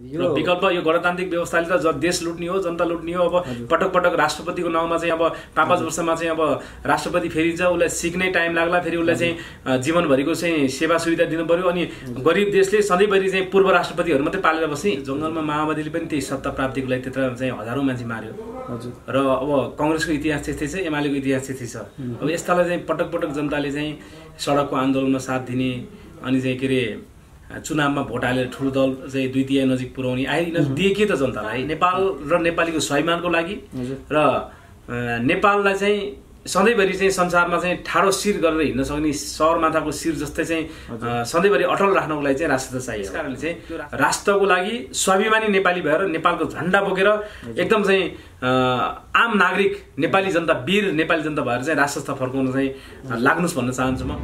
र विकल्प यो गणतान्त्रिक व्यवस्थाले त देश लुट्ने हो, जनता लुट्ने हो। अब पटक पटक राष्ट्रपतिको नाउँमा चाहिँ अब 5-5 वर्षमा चाहिँ अब राष्ट्रपति फेरिन्छ, उसलाई सिक्नै टाइम लाग्ला, फेरि उसलाई चाहिँ जीवनभरिको चाहिँ सेवा सुविधा दिनु पर्यो। अनि गरिब देशले सधैँभरि चाहिँ पूर्व राष्ट्रपतिहरू मात्रै पालेर बस्ने। जङ्गलमा माओवादीले पनि त्यही सत्ता प्राप्तिको लागि त्यत्र चाहिँ हजारौँ मान्छे मार्यो। र अब काङ्ग्रेसको इतिहास त्यस्तै छ, एमालेको इतिहास त्यस्तै छ। अब यस्तालाई चाहिँ पटक पटक जनताले चाहिँ सडकको आन्दोलनमा साथ दिने, अनि चाहिँ के अरे चुनावमा भोट हालेर ठुलो दल चाहिँ द्वितीय नजिक पुर्याउने यिनीहरू दिए के त जनतालाई? नेपाल र नेपालीको स्वाभिमानको लागि र नेपाललाई चाहिँ सधैँभरि चाहिँ संसारमा चाहिँ ठाडो शिर गरेर हिँड्न सक्ने सगरमाथाको शिर जस्तै चाहिँ सधैँभरि अटल राख्नको लागि चाहिँ राष्ट्र चाहियो। यस कारणले चाहिँ राष्ट्रको लागि स्वाभिमानी नेपाली भएर नेपालको झन्डा बोकेर एकदम चाहिँ आम नागरिक नेपाली जनता, वीर नेपाली जनता भएर चाहिँ राष्ट्रस्थ फर्काउन चाहिँ लाग्नुहोस् भन्न चाहन्छु म।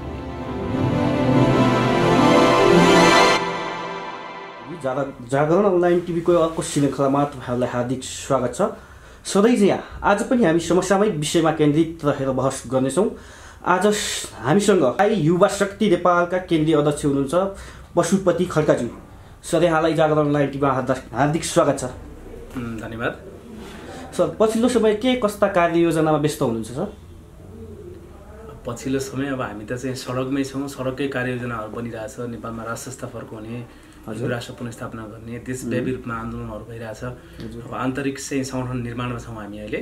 जागरण अनलाइन टिभीको अर्को श्रृङ्खलामा तपाईँहरूलाई हार्दिक स्वागत छ। सधैँ चाहिँ आज पनि हामी समसामयिक विषयमा केन्द्रित रहेर बहस गर्नेछौँ। आज हामीसँग युवा शक्ति नेपालका केन्द्रीय अध्यक्ष हुनुहुन्छ पशुपति खड्काज्यू। सर, यहाँलाई जागरण अनलाइन टिभीमा हार्दिक स्वागत छ। धन्यवाद सर। पछिल्लो समय के कस्ता कार्ययोजनामा व्यस्त हुनुहुन्छ सर? पछिल्लो समय अब हामी त चाहिँ सडकमै छौँ, सडककै कार्ययोजनाहरू बनिरहेछ। नेपालमा राष्ट्रस्थ फर्काउने, राष्ट्र पुनर्स्थापना गर्ने, देशव्यापी रूपमा आन्दोलनहरू भइरहेछ। अब आन्तरिक चाहिँ सङ्गठन निर्माणमा छौँ हामी अहिले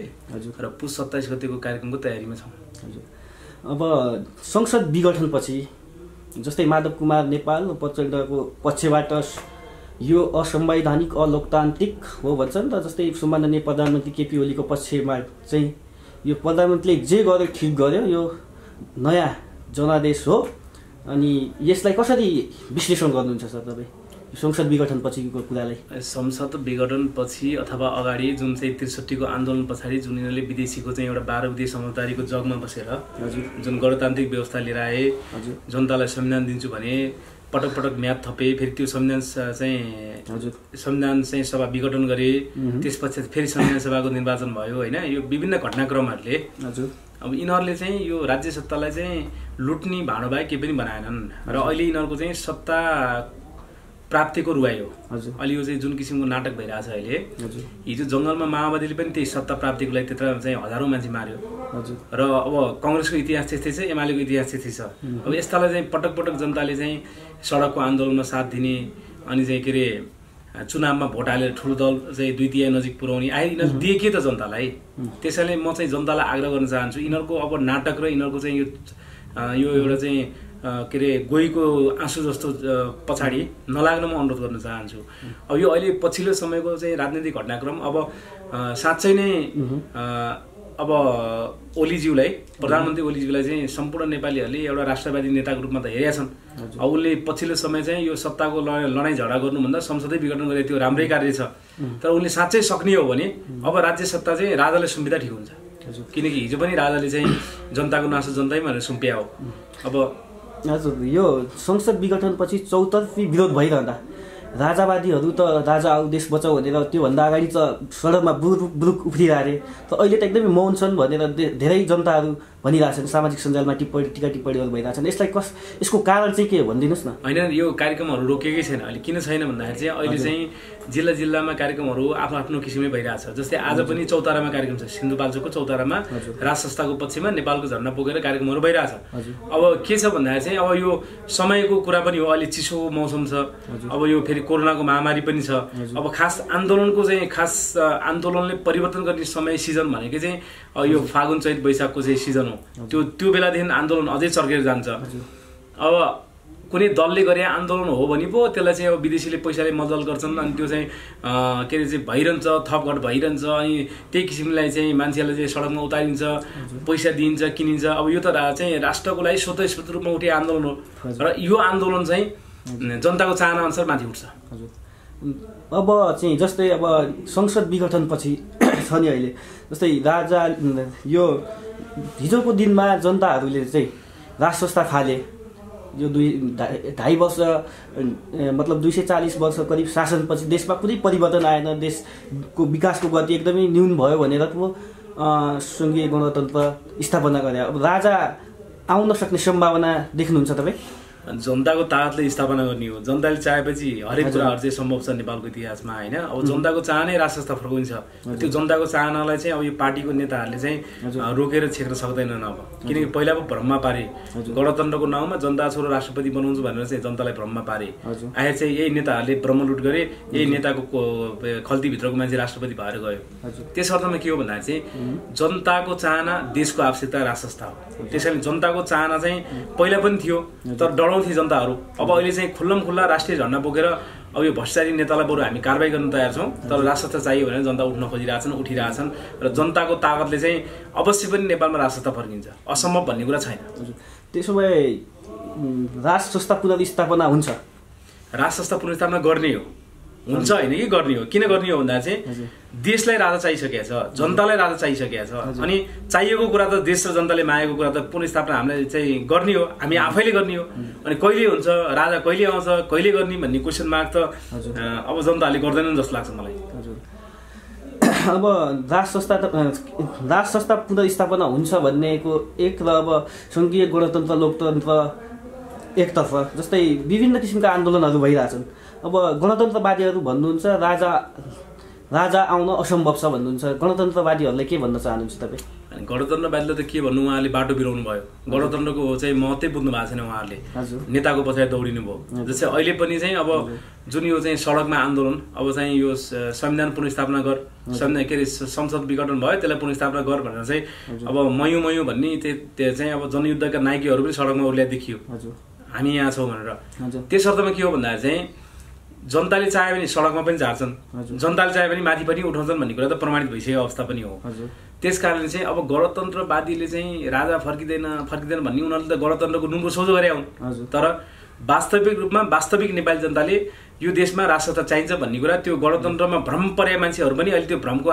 र पुस 27 गतिको कार्यक्रमको तयारीमा छौँ। अब संसद विघटनपछि जस्तै माधव कुमार नेपाल प्रचण्डको पक्षबाट यो असंवैधानिक अलोकतान्त्रिक हो भन्छन् र जस्तै सम्माननीय प्रधानमन्त्री केपी ओलीको पक्षमा चाहिँ यो प्रधानमन्त्रीले जे गर्यो ठिक गर्यो, यो नयाँ जनादेश हो। अनि यसलाई कसरी विश्लेषण गर्नुहुन्छ सर तपाईँ संसद विघटन पछिको कुरालाई? संसद विघटन पछि अथवा अगाडि जुन चाहिँ 63 को आन्दोलन पछाडि जुन यिनीहरूले विदेशीको चाहिँ एउटा 12 विदेश समझदारीको जगमा बसेर जुन गणतान्त्रिक व्यवस्था लिएर आए, जनतालाई संविधान दिन्छु भने पटक पटक म्याद थपे, फेरि त्यो संविधान चाहिँ सभा विघटन गरे, त्यसपछि फेरि संविधान सभाको निर्वाचन भयो होइन। यो विभिन्न घटनाक्रमहरूले अब यिनीहरूले चाहिँ यो राज्य सत्तालाई चाहिँ लुट्ने भाँडो बाहेक केही पनि बनाएनन् र अहिले यिनीहरूको चाहिँ सत्ता प्राप्तिको रुवाई हो। अहिले यो चाहिँ जुन किसिमको नाटक भइरहेछ अहिले, हिजो जङ्गलमा माओवादीले पनि त्यही सत्ता प्राप्तिको लागि त्यत्र चाहिँ हजारौँ मान्छे मार्यो। र अब काङ्ग्रेसको इतिहास त्यस्तै छ, एमालेको इतिहास त्यस्तै छ। अब यस्तालाई चाहिँ पटक पटक जनताले चाहिँ सडकको आन्दोलनमा साथ दिने, अनि चाहिँ के अरे चुनावमा भोट हालेर ठुलो दल चाहिँ द्वितीय नजिक पुर्याउने यिनीहरू दिए के त जनतालाई? त्यसैले म चाहिँ जनतालाई आग्रह गर्न चाहन्छु, यिनीहरूको अब नाटक र यिनीहरूको चाहिँ यो एउटा चाहिँ के अरे गोहीको आँसु जस्तो पछाडि नलाग्न म अनुरोध गर्न चाहन्छु। अब यो अहिले पछिल्लो समयको चाहिँ राजनीतिक घटनाक्रम अब साँच्चै नै अब ओलीज्यूलाई, प्रधानमन्त्री ओलीज्यूलाई चाहिँ सम्पूर्ण नेपालीहरूले एउटा राष्ट्रवादी नेताको रूपमा त हेरेका छन्। अब उसले पछिल्लो समय चाहिँ यो सत्ताको लडाइँ झगडा गर्नुभन्दा संसदै विघटन गरे, त्यो राम्रै कार्य छ। तर उनले साँच्चै सक्ने हो भने अब राज्य सत्ता चाहिँ राजाले सुम्पिँदा ठिक हुन्छ, किनकि हिजो पनि राजाले चाहिँ जनताको नासो जनतैमा भनेर सुम्पिया हो। अब हजुर, यो संसद विघटनपछि चौतर्फी विरोध भइरहँदा राजावादीहरू त राजा आऊ देश बचाऊ भनेर त्योभन्दा अगाडि त सडकमा बुरुक उफ्रिरहे, त अहिले त एकदमै मौन छन् भनेर धेरै जनताहरू भनिरहेछन्, सामाजिक सञ्जालमा टिका टिप्पणीहरू भइरहेछन्। यसको कारण चाहिँ के हो भनिदिनुहोस् न। होइन, यो कार्यक्रमहरू रोकेकै छैन अहिले। किन छैन भन्दाखेरि चाहिँ अहिले चाहिँ जिल्ला जिल्लामा कार्यक्रमहरू आफ्नो आफ्नो किसिमले भइरहेछ। जस्तै आज पनि चौतारामा कार्यक्रम छ, सिन्धुपाल्चोकको चौतारामा राज संस्थाको पक्षमा नेपालको झन्डा बोकेर कार्यक्रमहरू भइरहेछ। अब के छ भन्दाखेरि चाहिँ अब यो समयको कुरा पनि हो, अहिले चिसो मौसम छ, अब यो फेरि कोरोनाको महामारी पनि छ। अब खास आन्दोलनले परिवर्तन गर्ने समय सिजन भनेको चाहिँ यो फागुन चैत वैशाखको चाहिँ सिजन हो। त्यो बेलादेखि आन्दोलन अझै चर्केर जान्छ। अब कुनै दलले गरे आन्दोलन हो भने पो त्यसलाई चाहिँ अब विदेशीले पैसाले मद्दत गर्छन्, अनि त्यो चाहिँ के अरे चाहिँ भइरहन्छ, थपघट भइरहन्छ। अनि त्यही किसिमलाई चाहिँ मान्छेलाई चाहिँ सडकमा उतारिन्छ, पैसा दिइन्छ, किनिन्छ। अब यो त चाहिँ राष्ट्रको लागि स्वतस्फूर्त रूपमा उठे आन्दोलन हो र यो आन्दोलन चाहिँ जनताको चाहना अनुसार माथि उठ्छ। अब चाहिँ जस्तै अब संसद विघटनपछि छ नि अहिले, जस्तै राजा यो हिजोको दिनमा जनताहरूले चाहिँ राज संस्था फाले, यो 2.5 वर्ष मतलब 240 वर्ष करिब शासनपछि देशमा कुनै परिवर्तन आएन, देशको विकासको गति एकदमै न्यून भयो भनेर पो सङ्घीय गणतन्त्र स्थापना गरे। अब राजा आउन सक्ने सम्भावना देख्नुहुन्छ तपाईँ? जनताको ताकतले स्थापना गर्ने हो। जनताले चाहेपछि हरेक कुराहरू चाहिँ सम्भव छ नेपालको इतिहासमा होइन। अब जनताको चाहनै राष्ट्र संस्था फर्काइन्छ। त्यो जनताको चाहनालाई चाहिँ अब यो पार्टीको नेताहरूले चाहिँ रोकेर छेक्न सक्दैनन्। अब किनकि पहिला पो भ्रममा पारे, गणतन्त्रको नाउँमा जनता छोरो राष्ट्रपति बनाउँछु भनेर चाहिँ जनतालाई भ्रममा पारे। आए चाहिँ यही नेताहरूले ब्रह्मलुट गरे, यही नेताको खल्तीभित्रको मान्छे राष्ट्रपति भएर गयो। त्यस अर्थमा के हो भन्दाखेरि चाहिँ जनताको चाहना देशको आवश्यकता राष्ट्र संस्था हो। त्यसैले जनताको चाहना चाहिँ पहिला पनि थियो, तर डराउँथे जनताहरू। अब अहिले चाहिँ खुल्लम खुल्ला राष्ट्रिय झन्डा बोकेर अब यो भ्रष्टाचारी नेतालाई बरु हामी कारबाही गर्न तयार छौँ, तर राष्ट्र संस्था चाहियो भनेर जनता उठ्न खोजिरहेछन्, उठिरहेछन्। र जनताको ताकतले चाहिँ अवश्य पनि नेपालमा राष्ट्र संस्था फर्किन्छ, असम्भव भन्ने कुरा छैन। त्यसो भए राष्ट्र संस्था पुनर्स्थापना हुन्छ? राष्ट्र संस्था पुनर्स्थापना गर्ने हो, हुन्छ होइन कि गर्ने हो। किन गर्ने हो भन्दा चाहिँ देशलाई राजा चाहिसकेको छ, जनतालाई राजा चाहिसकेको छ। अनि चाहिएको कुरा त देश र जनताले मागेको कुरा त पुनर्स्थापना हामीले चाहिँ गर्ने हो, हामी आफैले गर्ने हो। अनि कहिले हुन्छ, राजा कहिले आउँछ, कहिले गर्ने भन्ने क्वेसन मार्क त अब जनताले गर्दैनन् जस्तो लाग्छ मलाई। अब राष्ट्र संस्था पुनर्स्थापना हुन्छ भन्नेको एक र अब सङ्घीय गणतन्त्र लोकतन्त्र एकतर्फ जस्तै विभिन्न किसिमका आन्दोलनहरू भइरहेछन्। अब गणतन्त्रवादीहरू भन्नुहुन्छ राजा आउन असम्भव छ भन्नुहुन्छ, गणतन्त्रवादीहरूलाई के भन्न चाहनुहुन्छ तपाईँ? अनि गणतन्त्रवादीले त के भन्नु, उहाँले बाटो बिराउनु भयो। गणतन्त्रको चाहिँ महत्त्वै बुझ्नु भएको छैन उहाँहरूले, नेताको पछाडि दौडिनु भयो। जस्तै अहिले पनि चाहिँ अब जुन यो चाहिँ सडकमा आन्दोलन, अब चाहिँ यो संविधान पुनर्स्थापना गर, संविधान के अरे संसद विघटन भयो त्यसलाई पुनर्स्थापना गर भनेर चाहिँ अब मयौँ भन्ने त्यो चाहिँ अब जनयुद्धका नायकीहरू पनि सडकमा उर्ल्या देखियो, हामी यहाँ छौँ भनेर। त्यस अर्थमा के हो भन्दाखेरि चाहिँ जनताले चाह्यो भने सडकमा पनि झार्छन्, जनताले चाह्यो भने माथि पनि उठाउँछन् भन्ने कुरा त प्रमाणित भइसकेको अवस्था पनि हो। त्यस कारणले चाहिँ अब गणतन्त्रवादीले चाहिँ राजा फर्किँदैन भन्ने उनीहरूले त गणतन्त्रको नुनको सोझो गरे हुन्, तर वास्तविक रूपमा वास्तविक नेपाली जनताले यो देशमा राष्ट्र संस्था चाहिन्छ भन्ने कुरा त्यो गणतन्त्रमा भ्रम परेका मान्छेहरू पनि अहिले त्यो भ्रमको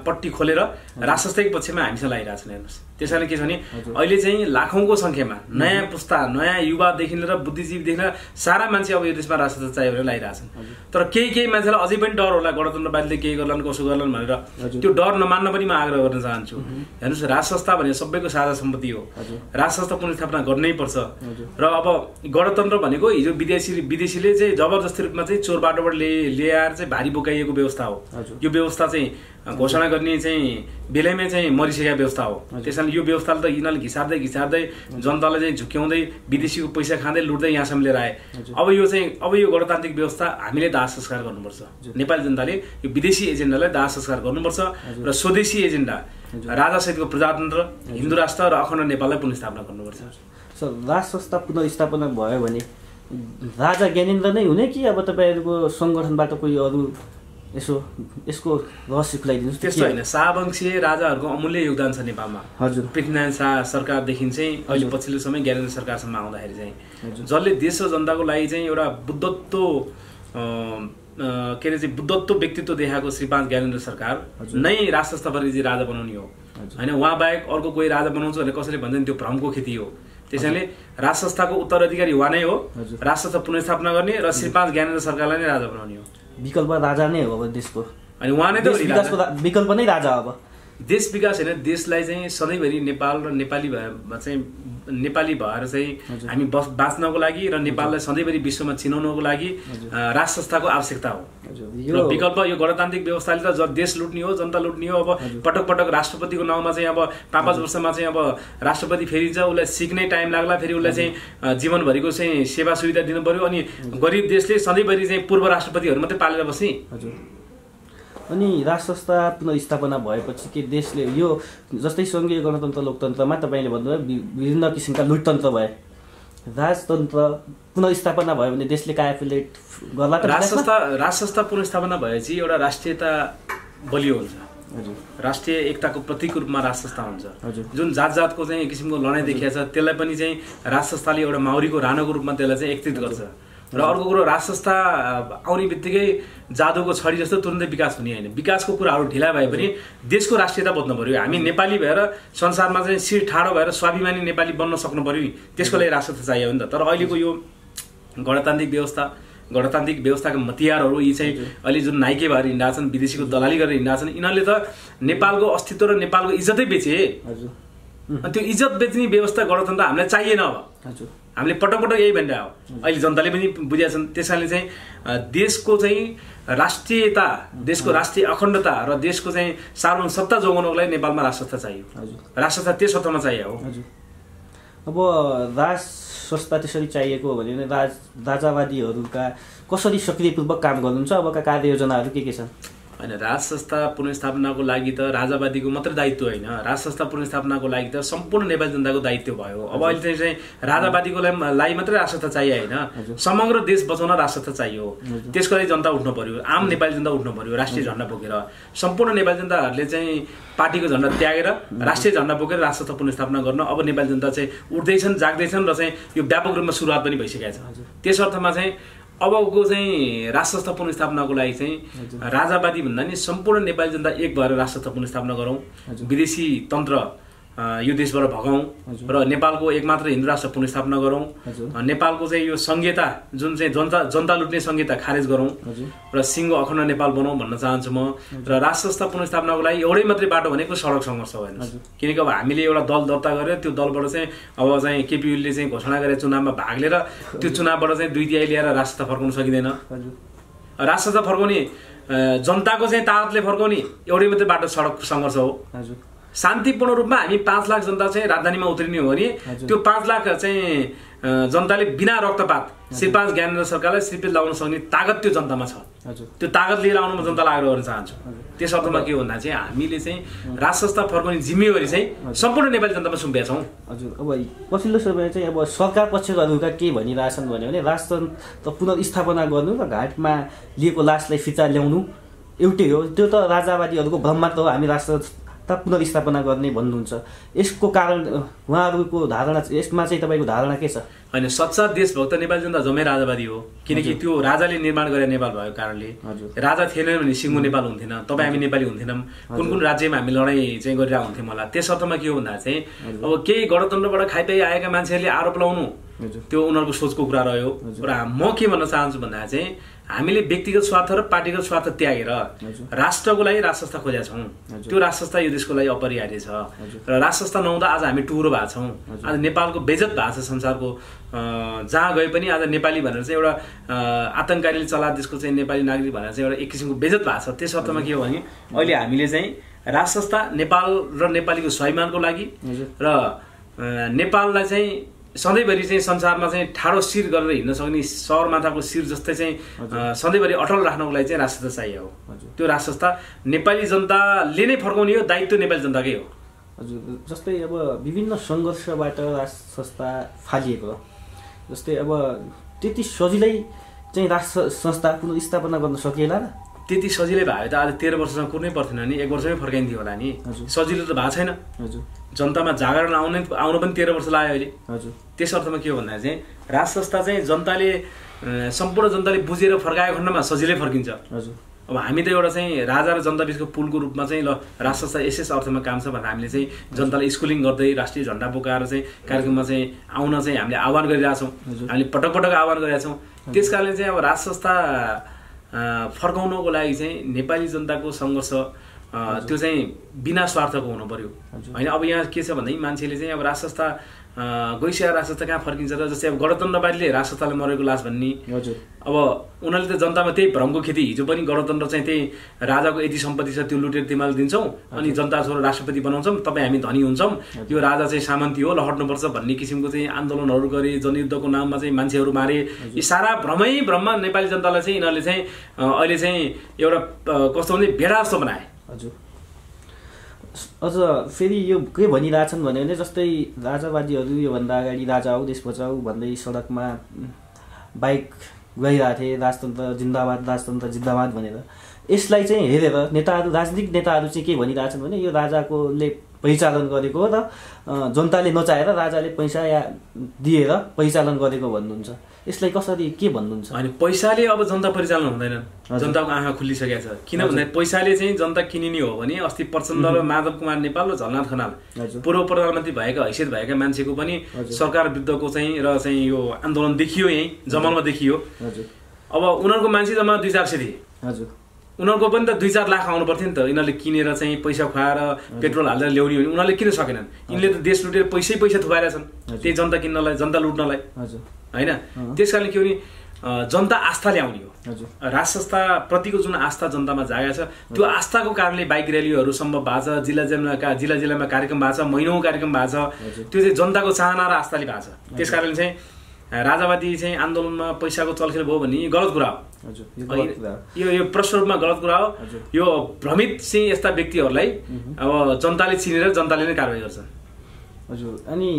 पट्टी खोलेर राष्ट्र संस्थाको पक्षमा हामीसँग लागिरहेछन्। हेर्नुहोस्, त्यसैले के छ भने अहिले चाहिँ लाखौँको सङ्ख्यामा नयाँ पुस्ता, नयाँ युवादेखि लिएर बुद्धिजीवीदेखि लिएर सारा मान्छे अब यो देशमा राष्ट्र संस्था चाहियो भनेर लागिरहेछन्। तर केही मान्छेलाई अझै पनि डर होला, गणतन्त्रवादीले केही गर्लान् कसो गर्लान् भनेर। त्यो डर नमान्न पनि म आग्रह गर्न चाहन्छु। हेर्नुहोस्, राष्ट्र संस्था भनेको सबैको साझा सम्पत्ति हो, राष्ट्र संस्था पुनर्स्थापना गर्नै पर्छ। र अब गणतन्त्र भनेको हिजो विदेशीले चाहिँ जबरजस्ती रूपमा चाहिँ चोर बाटोबाट ल्याएर चाहिँ भारी बोकाइएको व्यवस्था हो। यो व्यवस्था चाहिँ घोषणा गर्ने चाहिँ बेलैमै चाहिँ मरिसकेका व्यवस्था हो। त्यसैले यो व्यवस्थाले त यिनीहरूले घिसार्दै जनतालाई चाहिँ झुक्याउँदै विदेशीको पैसा खाँदै लुट्दै यहाँसम्म लिएर आए। अब यो गणतान्त्रिक व्यवस्था हामीले दाह संस्कार गर्नुपर्छ। नेपाली जनताले यो विदेशी एजेन्डालाई दाह संस्कार गर्नुपर्छ र स्वदेशी एजेन्डा राजासहितको प्रजातन्त्र, हिन्दू राष्ट्र र अखण्ड नेपाललाई पुनर्स्थापना गर्नुपर्छ। सर, राष्ट्र संस्था पुनर्स्थापना भयो भने राजा ज्ञानेन्द्र नै हुने कि अब तपाईँहरूको सङ्गठनबाट कोही अरू यसको रहस्य खुलाइदिनुहोस्? त्यस्तो होइन, शाहवंशीय राजाहरूको अमूल्य योगदान छ नेपालमा। हजुर, पृथ्वीनारायण शाह सरकारदेखि चाहिँ अहिले पछिल्लो समय ज्ञानेन्द्र सरकारसम्म आउँदाखेरि चाहिँ जसले देश र जनताको लागि चाहिँ एउटा बुद्धत्व के अरे चाहिँ बुद्धत्व व्यक्तित्व देखाएको श्री 5 ज्ञानेन्द्र सरकार नै राष्ट्र संस्था फर्किँदै राजा बनाउने हो होइन। उहाँ बाहेक अर्को कोही राजा बनाउँछ भनेर कसैले भन्छन् त्यो भ्रमको खेती हो। त्यसैले राष्ट्र संस्थाको उत्तराधिकारी उहाँ नै हो, राष्ट्र संस्था पुनर्स्थापना गर्ने र श्री 5 ज्ञानेन्द्र सरकारलाई नै राजा बनाउने हो। विकल्प राजा नै हो अब देशको, अनि उहाँ नै त विकल्प नै राजा। अब देश विकास होइन, देशलाई चाहिँ सधैँभरि नेपाल र नेपाली भएर चाहिँ हामी बाँच्नको लागि र नेपाललाई सधैँभरि विश्वमा चिनाउनको लागि राष्ट्र संस्थाको आवश्यकता हो। र विकल्प यो गणतान्त्रिक व्यवस्थाले त देश लुट्ने हो, जनता लुट्ने हो। अब पटक राष्ट्रपतिको नाउँमा चाहिँ अब 5-5 वर्षमा चाहिँ अब राष्ट्रपति फेरिन्छ, उसलाई सिक्नै टाइम लाग्ला, फेरि उसलाई चाहिँ जीवनभरिको चाहिँ सेवा सुविधा दिनु पर्यो। अनि गरिब देशले सधैँभरि चाहिँ पूर्व राष्ट्रपतिहरू मात्रै पालेर बस्ने। अनि राष्ट्र संस्था पुनर्स्थापना भएपछि के देशले यो जस्तै सङ्घीय गणतन्त्र लोकतन्त्रमा तपाईँले भन्नुभयो विभिन्न किसिमका लुटतन्त्र भए, राजतन्त्र पुनर्स्थापना भयो भने देशले कायापलट गर्ला? राष्ट्र संस्था पुनर्स्थापना भएपछि एउटा राष्ट्रियता बलियो हुन्छ, राष्ट्रिय एकताको प्रतीक रूपमा राष्ट्र संस्था हुन्छ। जुन जातको चाहिँ एक किसिमको लडाइँ देखिएको छ त्यसलाई पनि चाहिँ राष्ट्र संस्थाले एउटा माउरीको राणोको रूपमा त्यसलाई चाहिँ एकत्रित गर्छ। र अर्को कुरो, राष्ट्र संस्था आउने बित्तिकै जादुको छडी जस्तो तुरन्तै विकास हुने होइन। विकासको कुराहरू ढिला भए पनि देशको राष्ट्रियता बच्नु पर्यो। हामी नेपाली भएर संसारमा चाहिँ शिर ठाडो भएर स्वाभिमानी नेपाली बन्न सक्नु पर्यो नि, त्यसको लागि राष्ट्र संस्था चाहियो नि त। तर अहिलेको यो गणतान्त्रिक व्यवस्थाका मतियारहरू यी चाहिँ अहिले जुन नाइके भएर हिँडेका छन्, विदेशीको दलाली गरेर हिँडेका छन्, यिनीहरूले त नेपालको अस्तित्व र नेपालको इज्जतै बेचे। त्यो इज्जत बेच्ने व्यवस्था गणतन्त्र हामीलाई चाहिएन अब। हामीले पटक पटक यही भनिरहेको हो। अहिले जनताले पनि बुझेका छन्। त्यसकारणले चाहिँ देशको चाहिँ राष्ट्रियता, देशको राष्ट्रिय अखण्डता र देशको चाहिँ सार्वभौम सत्ता जोगाउनको लागि नेपालमा राजसंस्था चाहियो। राजसंस्था त्यस अर्थमा चाहियो हो। अब राजसंस्था त्यसरी चाहिएको हो भने राजावादीहरूका कसरी सक्रियपूर्वक काम गर्नुहुन्छ, अबका कार्ययोजनाहरू के छन्? होइन, राजसंस्था पुनर्स्थापनाको लागि त राजावादीको मात्रै दायित्व होइन, राजसंस्था पुनर्स्थापनाको लागि त सम्पूर्ण नेपाली जनताको दायित्व भयो। अब अहिले चाहिँ राजावादीको लागि मात्रै राजसंस्था चाहियो होइन, समग्र देश बचाउन राजसंस्था चाहियो। त्यसको लागि जनता उठ्नु पर्यो, आम नेपाली जनता उठ्नु पर्यो, राष्ट्रिय झण्डा बोकेर। सम्पूर्ण नेपाली जनताहरूले चाहिँ पार्टीको झण्डा त्यागेर राष्ट्रिय झण्डा बोकेर राजसंस्था पुनर्स्थापना गर्न अब नेपाली जनता चाहिँ उठ्दैछन्, जाग्दैछन् र चाहिँ यो व्यापक रूपमा सुरुवात पनि भइसकेको छ। त्यस अर्थमा चाहिँ अबको चाहिँ राजसंस्था पुनर्स्थापनाको लागि चाहिँ राजावादी भन्दा नि सम्पूर्ण नेपाली जनता एक भएर राजसंस्था पुनर्स्थापना गरौँ, विदेशी तन्त्र यो देशबाट भगाउँ र नेपालको एकमात्र हिन्दू राष्ट्र पुनर्स्थापना गरौँ, नेपालको चाहिँ यो संहिता जुन चाहिँ जनता लुट्ने संहिता खारेज गरौँ र सिङ्गो अखण्ड नेपाल बनाउँ भन्न चाहन्छु म। र राजसंस्था पुनर्स्थापनाको लागि एउटै मात्रै बाटो भनेको सडक सङ्घर्ष हो हेर्नुहोस्। किनकि अब हामीले एउटा दल दर्ता गरेर त्यो दलबाट चाहिँ अब चाहिँ केपी ओलीले चाहिँ घोषणा गरेर चुनावमा भाग लिएर त्यो चुनावबाट चाहिँ 2/3 ल्याएर राजसंस्था फर्काउन सकिँदैन। राजसंस्था फर्काउने जनताको चाहिँ ताकतले फर्काउने एउटै मात्रै बाटो सडक सङ्घर्ष हो। शान्तिपूर्ण रूपमा हामी 5 लाख जनता चाहिँ राजधानीमा उत्रिने हो भने त्यो 5 लाख चाहिँ जनताले बिना रक्तपात श्रीपाद ज्ञानेन्द्र सरकारलाई श्रीपेद लगाउन सक्ने ताकत त्यो जनतामा छ। त्यो ताकत लिएर आउनु म जनतालाई आग्रह गर्न चाहन्छु। त्यस अर्थमा के हो भन्दा चाहिँ हामीले चाहिँ राजसंस्था फर्काउने जिम्मेवारी चाहिँ सम्पूर्ण नेपाली जनतामा सुम्पिएका छौँ। हजुर, अब पछिल्लो समय चाहिँ अब सरकार पक्षहरूका के भनिरहेछन् भने राजतन्त्र पुनर्स्थापना गर्नु र घाटमा लिएको लासलाई फिर्ता ल्याउनु एउटै हो, त्यो त राजावादीहरूको भ्रम मात्र हो, हामी राजतन्त्र पुनर्स्थापना गर्ने भन्नुहुन्छ। यसको कारण उहाँहरूको धारणा, यसमा चाहिँ तपाईँको धारणा के छ? होइन, सच्चा देशभक्त नेपाली जनता जम्मै राजावादी हो। किनकि त्यो राजाले निर्माण गरे नेपाल भएको कारणले। राजा थिएन भने सिङ्गो नेपाल हुन्थेन, तपाईँ हामी नेपाली हुन्थेनौँ, कुन कुन राज्यमा हामी लडाइँ चाहिँ गरिरहेको हुन्थ्यौँ होला। त्यस अर्थमा के हो भन्दा चाहिँ अब केही गणतन्त्रबाट खाइपाइ आएका मान्छेहरूले आरोप लगाउनु त्यो उनीहरूको सोचको कुरा रह्यो। र म के भन्न चाहन्छु भन्दा चाहिँ हामीले व्यक्तिगत स्वार्थ र पार्टीगत स्वार्थ त्यागेर राष्ट्रको लागि राजसंस्था खोजेका छौँ। त्यो राजसंस्था यो देशको लागि अपरिहार्य छ र राजसंस्था नहुँदा आज हामी टुरो भएको छौँ। आज नेपालको बेइज्जत भएको छ संसारको जहाँ गए पनि। आज नेपाली भनेर चाहिँ एउटा आतङ्ककारीले चला देशको चाहिँ नेपाली नागरिक भनेर चाहिँ एउटा एक किसिमको बेइज्जत भएको छ। त्यस अर्थमा के हो भने अहिले हामीले चाहिँ राजसंस्था नेपाल र नेपालीको स्वाभिमानको लागि र नेपाललाई चाहिँ सधैँभरि चाहिँ संसारमा चाहिँ ठाडो शिर गरेर हिँड्न सक्ने सगरमाथाको शिर जस्तै चाहिँ सधैँभरि अटल राख्नको लागि चाहिँ राजसंस्था चाहियो। त्यो राजसंस्था नेपाली जनताले नै फर्काउने हो, दायित्व नेपाली जनताकै हो। हजुर, जस्तै अब विभिन्न सङ्घर्षबाट राजसंस्था फालिएको, जस्तै अब त्यति सजिलै चाहिँ राजसंस्था पुनर्स्थापना गर्न सकिएला र? त्यति सजिलै भयो त आज 13 वर्षसम्म कुर्नै पर्थेन नि, 1 वर्षमै फर्काइन्थ्यो होला नि। सजिलो त भएको छैन। जनतामा जागरण आउन पनि 13 वर्ष लाग्यो अहिले। त्यस अर्थमा के हो भन्दा चाहिँ राजसंस्था चाहिँ जनताले सम्पूर्ण जनताले बुझेर फर्काएको खण्डमा सजिलै फर्किन्छ। अब हामी त एउटा चाहिँ राजा र जनता बिचको पुलको रूपमा चाहिँ ल राजसंस्था यस अर्थमा काम छ भनेर हामीले चाहिँ जनतालाई स्कुलिङ गर्दै राष्ट्रिय झण्डा बोकाएर चाहिँ कार्यक्रममा चाहिँ आउन चाहिँ हामीले आह्वान गरिरहेछौँ। हामीले पटक पटक आह्वान गरिरहेछौँ। त्यस कारणले चाहिँ अब राजसंस्था फर्काउनको लागि चाहिँ नेपाली जनताको सङ्घर्ष त्यो चाहिँ बिना स्वार्थको हुनु पर्यो होइन। अब यहाँ के छ भन्दा मान्छेले चाहिँ अब राजसंस्था गइसकेको राजसंस्था कहाँ फर्किन्छ र जस्तै अब गणतन्त्रवादीले राजसंस्थाले मरेको लास भन्ने। अब उनीहरूले त जनतामा त्यही भ्रमको खेती, हिजो पनि गणतन्त्र चाहिँ त्यही राजाको यति सम्पत्ति छ त्यो लुटेर तिमीलाई दिन्छौँ अनि जनता छोरो राष्ट्रपति बनाउँछौँ, तपाईँ हामी धनी हुन्छौँ, यो राजा चाहिँ सामन्ती हो, लहट्नुपर्छ भन्ने किसिमको चाहिँ आन्दोलनहरू गरे, जनयुद्धको नाममा चाहिँ मान्छेहरू मारे। यी सारा भ्रममा नेपाली जनतालाई चाहिँ यिनीहरूले चाहिँ अहिले चाहिँ एउटा कस्तो भने भेडा जस्तो बनाए। हजुर, अझ फेरि यो के भनिरहेछन् भने जस्तै राजावादीहरू योभन्दा अगाडि राजा हो देश बचाऊ भन्दै सडकमा बाइक गइरहेको थिए, राजतन्त्र जिन्दाबाद, राजतन्त्र जिन्दाबाद भनेर। यसलाई चाहिँ हेरेर नेताहरू, राजनीतिक नेताहरू चाहिँ के भनिरहेछन् भने यो राजाकोले परिचालन गरेको र जनताले नचाहेर राजाले पैसा या दिएर परिचालन गरेको भन्नुहुन्छ। यसलाई कसरी के भन्नुहुन्छ? अनि पैसाले अब जनता परिचालन हुँदैन, जनताको आँखा खुलिसकेको छ। किन भन्दा पैसाले चाहिँ जनता किनिने हो भने अस्ति प्रचण्ड र माधव कुमार नेपाल र झलनाथ खनाल पूर्व प्रधानमन्त्री भएका हैसियत भएका मान्छेको पनि सरकार विरुद्धको चाहिँ र चाहिँ यो आन्दोलन देखियो, यहीँ जमलमा देखियो। अब उनीहरूको मान्छे जम्मा 200-400 थिए। उनीहरूको पनि त 2-4 लाख आउनु पर्थ्यो नि त। यिनीहरूले किनेर चाहिँ पैसा खुवाएर पेट्रोल हालेर ल्याउने भने उनीहरूले किन सकेनन्? यिनले त देश लुटेर पैसा थुपाइरहेछन् त्यही जनता किन्नलाई, जनता लुट्नलाई होइन। त्यस कारणले के हो नि, जनता आस्था ल्याउने हो। राज संस्था प्रतिको जुन आस्था जनतामा जागेको छ, त्यो आस्थाको कारणले बाइक र्यालीहरू सम्भव भएको छ, जिल्ला-जिल्लामा कार्यक्रम भएको छ, महिनौँ कार्यक्रम भएको छ। त्यो चाहिँ जनताको चाहना र आस्थाले भएको छ। त्यस कारणले चाहिँ राजावादी चाहिँ आन्दोलनमा पैसाको चलखेल भयो भने गलत कुरा हो। यो प्रष्ट रूपमा गलत कुरा हो। यो भ्रमित चाहिँ यस्ता व्यक्तिहरूलाई अब जनताले चिनेर जनताले नै कारवाही गर्छ। हजुर, अनि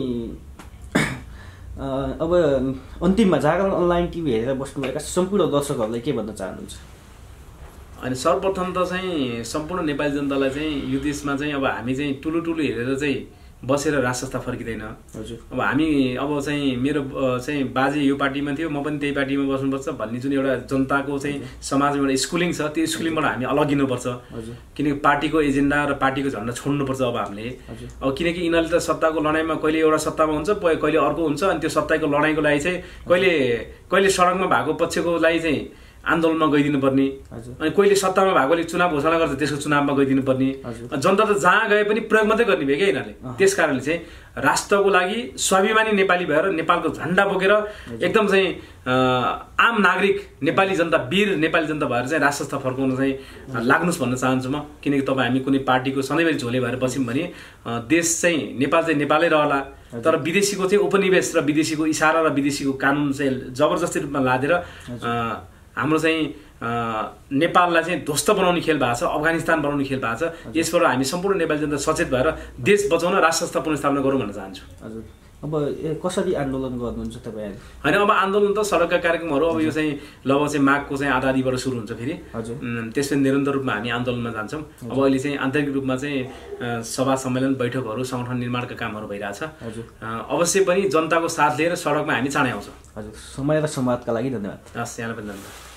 अब अन्तिममा जागरण अनलाइन टिभी हेरेर बस्नुभएका सम्पूर्ण दर्शकहरूलाई के भन्न चाहनुहुन्छ? अनि सर्वप्रथम त चाहिँ सम्पूर्ण नेपाली जनतालाई चाहिँ यो देशमा चाहिँ अब हामी चाहिँ ठुलो हेरेर चाहिँ बसेर राज संस्था फर्किँदैन। अब हामी अब चाहिँ मेरो चाहिँ बाजे यो पार्टीमा थियो, म पनि त्यही पार्टीमा बस्नुपर्छ भन्ने जुन एउटा जनताको चाहिँ समाजमा एउटा स्कुलिङ छ, त्यो स्कुलिङबाट हामी अलगिनुपर्छ। किनकि पार्टीको एजेन्डा र पार्टीको झन्डा छोड्नुपर्छ अब हामीले। अब किनकि यिनीहरूले त सत्ताको लडाइँमा कहिले एउटा सत्तामा हुन्छ, कहिले अर्को हुन्छ, अनि त्यो सत्ताको लडाइँको लागि चाहिँ कहिले सडकमा भएको पक्षको लागि चाहिँ आन्दोलनमा गइदिनु पर्ने, अनि कहिले सत्तामा भएकोले चुनाव घोषणा गर्छ त्यसको चुनावमा गइदिनु पर्ने। जनता त जहाँ गए पनि प्रयोग मात्रै गर्ने भयो क्या यिनीहरूले। त्यस कारणले चाहिँ राष्ट्रको लागि स्वाभिमानी नेपाली भएर नेपालको झन्डा बोकेर एकदम चाहिँ आम नागरिक नेपाली जनता, वीर नेपाली जनता भएर चाहिँ राज संस्था फर्काउन चाहिँ लाग्नुहोस् भन्न चाहन्छु म। किनकि तपाईँ हामी कुनै पार्टीको सधैँभरि झोले भएर बस्यौँ भने देश चाहिँ नेपाल चाहिँ नेपालै रहला, तर विदेशीको चाहिँ उपनिवेश र विदेशीको इसारा र विदेशीको कानुन चाहिँ जबरजस्ती रूपमा लादेर हाम्रो चाहिँ नेपाललाई चाहिँ ध्वस्त बनाउने खेल भएको छ, अफगानिस्तान बनाउने खेल भएको छ। यसबाट हामी सम्पूर्ण नेपाली जनता सचेत भएर देश बचाउन राज संस्था पुनर्स्थापना गरौँ भन्न चाहन्छु। हजुर, अब कसरी आन्दोलन गर्नुहुन्छ तपाईँहरू? होइन, अब आन्दोलन त सडकका कार्यक्रमहरू अब यो चाहिँ लगभग चाहिँ माघको चाहिँ आधादिबाट सुरु हुन्छ फेरि। त्यसपछि निरन्तर रूपमा हामी आन्दोलनमा जान्छौँ। अब अहिले चाहिँ आन्तरिक रूपमा चाहिँ सभा सम्मेलन, बैठकहरू, सङ्गठन निर्माणका कामहरू भइरहेछ। अवश्य पनि जनताको साथ लिएर सडकमा हामी चाँडै आउँछौँ। हजुर, समय र संवादका लागि धन्यवाद। हस्, यहाँलाई पनि धन्यवाद।